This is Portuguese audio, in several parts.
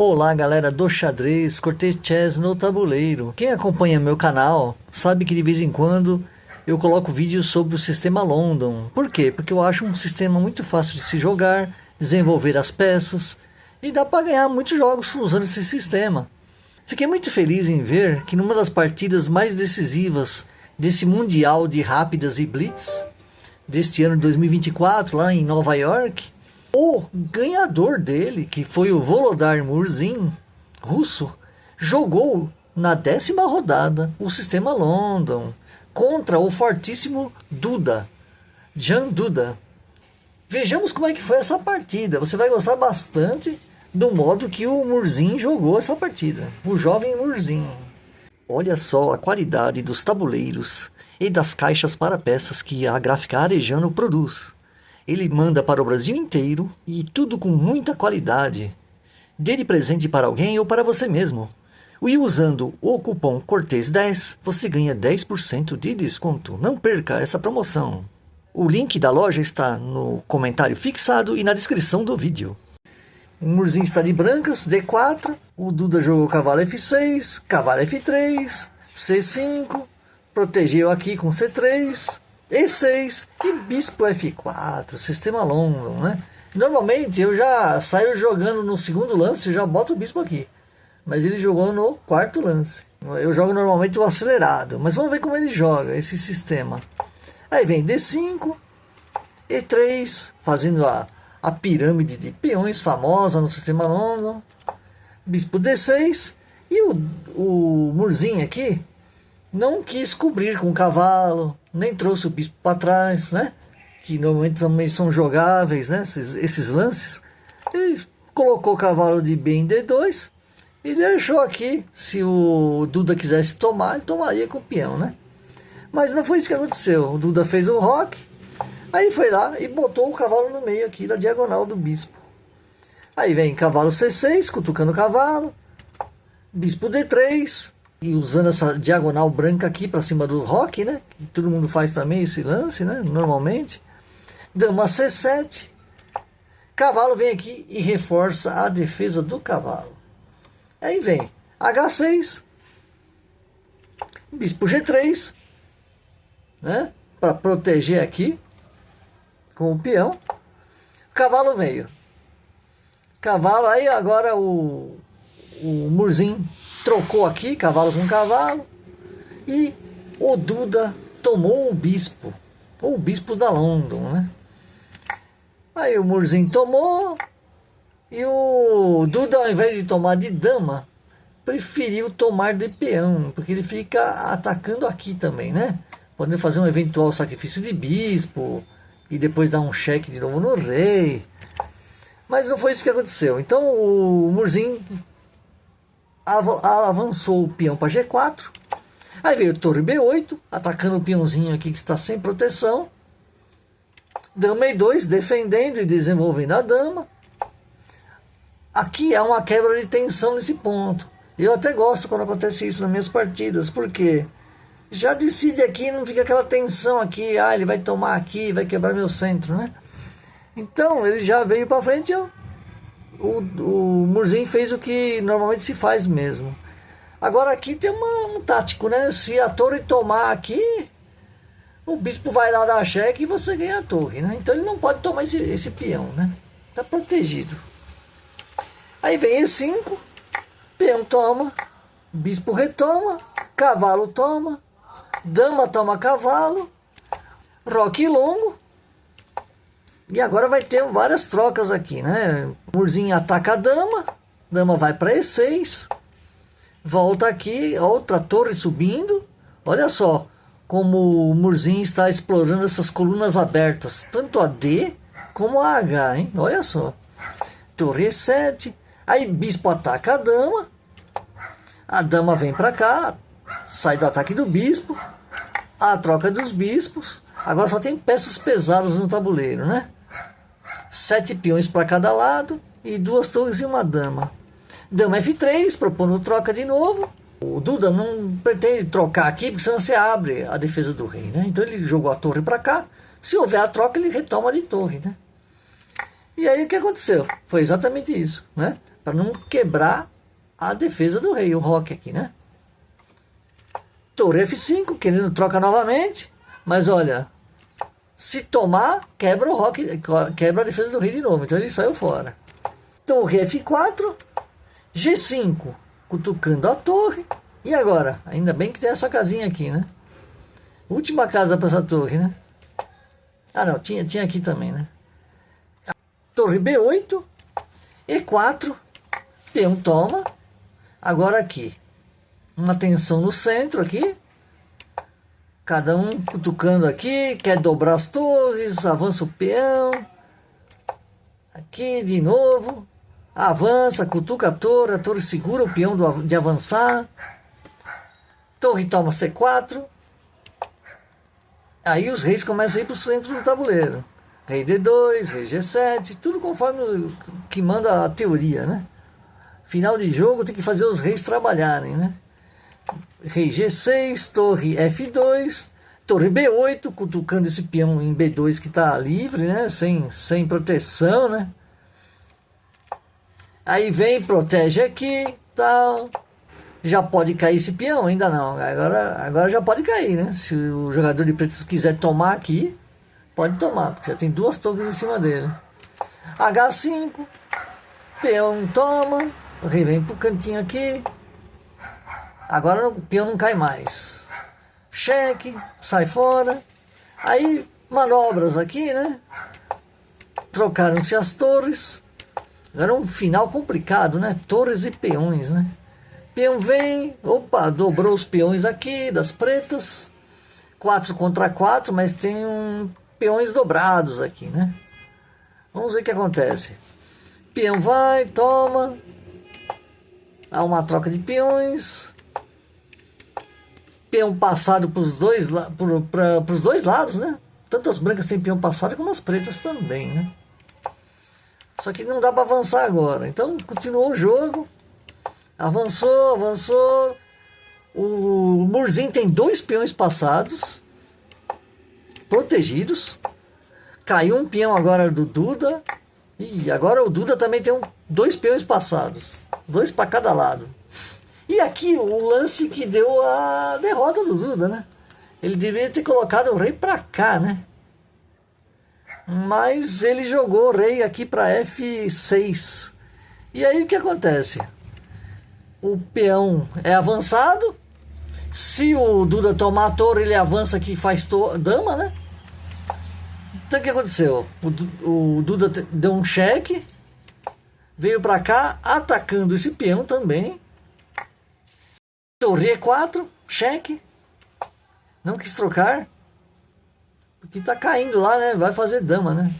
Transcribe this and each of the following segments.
Olá galera do xadrez, Cortez Chess no tabuleiro. Quem acompanha meu canal sabe que de vez em quando eu coloco vídeos sobre o sistema London. Por quê? Porque eu acho um sistema muito fácil de se jogar, desenvolver as peças e dá para ganhar muitos jogos usando esse sistema. Fiquei muito feliz em ver que numa das partidas mais decisivas desse Mundial de Rápidas e Blitz deste ano de 2024 lá em Nova York, o ganhador dele, que foi o Volodar Murzin, russo, jogou na 10ª rodada o sistema London contra o fortíssimo Duda, Jan Duda. Vejamos como é que foi essa partida. Você vai gostar bastante do modo que o Murzin jogou essa partida. O jovem Murzin. Olha só a qualidade dos tabuleiros e das caixas para peças que a gráfica Arejano produz. Ele manda para o Brasil inteiro e tudo com muita qualidade. Dê de presente para alguém ou para você mesmo. E usando o cupom Cortez10, você ganha 10% de desconto. Não perca essa promoção. O link da loja está no comentário fixado e na descrição do vídeo. O Murzin está de brancas, D4. O Duda jogou cavalo F6, cavalo F3, C5. Protegeu aqui com C3. E6 e bispo F4, sistema London, né? Normalmente eu já saio jogando no segundo lance, já boto o bispo aqui. Mas ele jogou no quarto lance. Eu jogo normalmente o acelerado, mas vamos ver como ele joga esse sistema. Aí vem D5, E3, fazendo a pirâmide de peões famosa no sistema London. Bispo D6 e o Murzin aqui não quis cobrir com o cavalo, nem trouxe o bispo para trás, né? Que normalmente também são jogáveis, né? Esses lances. Ele colocou o cavalo de B em D2 e deixou aqui, se o Duda quisesse tomar, ele tomaria com o peão, né? Mas não foi isso que aconteceu. O Duda fez o roque, aí foi lá e botou o cavalo no meio aqui da diagonal do bispo. Aí vem cavalo C6, cutucando o cavalo, bispo D3, e usando essa diagonal branca aqui para cima do roque, né? Que todo mundo faz também esse lance, né? Normalmente. Dama C7. Cavalo vem aqui e reforça a defesa do cavalo. Aí vem H6. Bispo G3. Né? Para proteger aqui. Com o peão. Cavalo veio. Cavalo, aí agora o Murzin trocou aqui, cavalo com cavalo, e o Duda tomou o bispo da London, né? Aí o Murzin tomou, e o Duda, ao invés de tomar de dama, preferiu tomar de peão, porque ele fica atacando aqui também, né? Podendo fazer um eventual sacrifício de bispo, e depois dar um cheque de novo no rei. Mas não foi isso que aconteceu. Então o Murzin avançou o peão para G4. Aí veio torre B8, atacando o peãozinho aqui que está sem proteção. Dama E2, defendendo e desenvolvendo a dama. Aqui há uma quebra de tensão nesse ponto. Eu até gosto quando acontece isso nas minhas partidas, porque já decide aqui, não fica aquela tensão aqui, ele vai tomar aqui, vai quebrar meu centro, né? Então ele já veio para frente, o Murzin fez o que normalmente se faz mesmo. Agora aqui tem um tático, né? Se a torre tomar aqui, o bispo vai lá dar cheque e você ganha a torre, né? Então ele não pode tomar esse peão, né? Tá protegido. Aí vem E5, peão toma, bispo retoma, cavalo toma, dama toma cavalo, roque longo. E agora vai ter várias trocas aqui, né? O Murzin ataca a dama vai para E6, volta aqui, outra torre subindo. Olha só como o Murzin está explorando essas colunas abertas, tanto a D como a H, hein? Olha só. Torre E7, aí bispo ataca a dama vem para cá, sai do ataque do bispo, a troca dos bispos. Agora só tem peças pesadas no tabuleiro, né? 7 peões para cada lado e 2 torres e uma dama. Dama F3, propondo troca de novo. O Duda não pretende trocar aqui, porque senão você abre a defesa do rei, né? Então ele jogou a torre para cá. Se houver a troca, ele retoma de torre, né? E aí o que aconteceu? Foi exatamente isso, né? para não quebrar a defesa do rei, o roque aqui, né? Torre F5, querendo troca novamente, mas olha, se tomar, quebra o roque, quebra a defesa do rei de novo, então ele saiu fora. Torre F4, G5, cutucando a torre, e agora? Ainda bem que tem essa casinha aqui, né? Última casa para essa torre, né? Ah não, tinha aqui também, né? Torre B8, E4, peão toma, agora aqui. Uma tensão no centro aqui. Cada um cutucando aqui. Quer dobrar as torres. Avança o peão. Aqui de novo. Avança, cutuca a torre segura o peão de avançar. Torre toma C4. Aí os reis começam a ir para o centro do tabuleiro. Rei D2, rei G7. Tudo conforme o que manda a teoria, né? Final de jogo tem que fazer os reis trabalharem, né? Rei G6, torre F2, torre B8, cutucando esse peão em B2 que está livre, né? Sem proteção, né? Aí vem, protege aqui, tal. Já pode cair esse peão? Ainda não. Agora já pode cair, né? Se o jogador de pretos quiser tomar aqui, pode tomar, porque já tem duas torres em cima dele. H5, peão toma, o rei vem pro cantinho aqui. Agora o peão não cai mais. Cheque, sai fora. Aí manobras aqui, né? Trocaram-se as torres. Era um final complicado, né? Torres e peões, né? Peão vem, opa, dobrou os peões aqui das pretas. 4 contra 4, mas tem peões dobrados aqui, né? Vamos ver o que acontece. Peão vai, toma. Há uma troca de peões. Peão passado para os dois lados, né? Tanto as brancas têm peão passado como as pretas também, né? Só que não dá para avançar agora. Então continuou o jogo. Avançou. O Murzinho tem 2 peões passados, protegidos. Caiu um peão agora do Duda. E agora o Duda também tem 2 peões passados. 2 para cada lado. E aqui o lance que deu a derrota do Duda, né? Ele deveria ter colocado o rei para cá, né? Mas ele jogou o rei aqui para F6. E aí o que acontece? O peão é avançado. Se o Duda tomar a torre, ele avança aqui e faz dama, né? Então o que aconteceu? O Duda deu um cheque. Veio para cá, atacando esse peão também. Torre E4, cheque. Não quis trocar. Porque tá caindo lá, né? Vai fazer dama, né?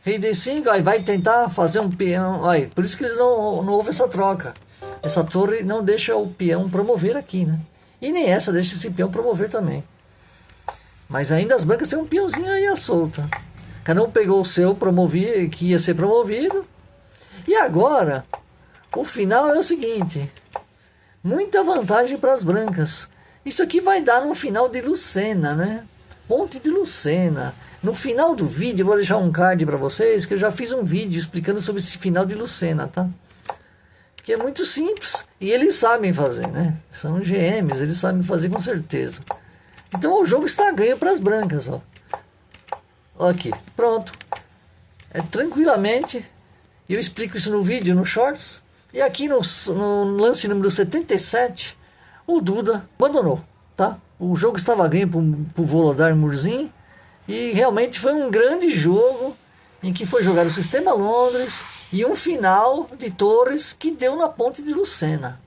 Rei D5, aí vai tentar fazer um peão. Aí, por isso que eles não houve essa troca. Essa torre não deixa o peão promover aqui, né? E nem essa deixa esse peão promover também. Mas ainda as brancas têm um peãozinho aí à solta. Cada um pegou o seu que ia ser promovido. E agora, o final é o seguinte. Muita vantagem para as brancas. Isso aqui vai dar no final de Lucena, né? Ponte de Lucena. No final do vídeo, eu vou deixar um card para vocês, que eu já fiz um vídeo explicando sobre esse final de Lucena, tá? Que é muito simples. E eles sabem fazer, né? São GMs, eles sabem fazer com certeza. Então o jogo está ganho para as brancas, ó. Ó aqui, pronto. É tranquilamente. Eu explico isso no vídeo, no Shorts. E aqui no lance número 77, o Duda abandonou, tá? O jogo estava ganho pro Volodar Murzin. E realmente foi um grande jogo em que foi jogado o Sistema Londres e um final de torres que deu na Ponte de Lucena.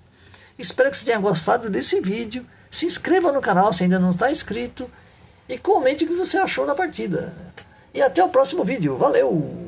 Espero que você tenha gostado desse vídeo. Se inscreva no canal se ainda não está inscrito. E comente o que você achou da partida. E até o próximo vídeo. Valeu!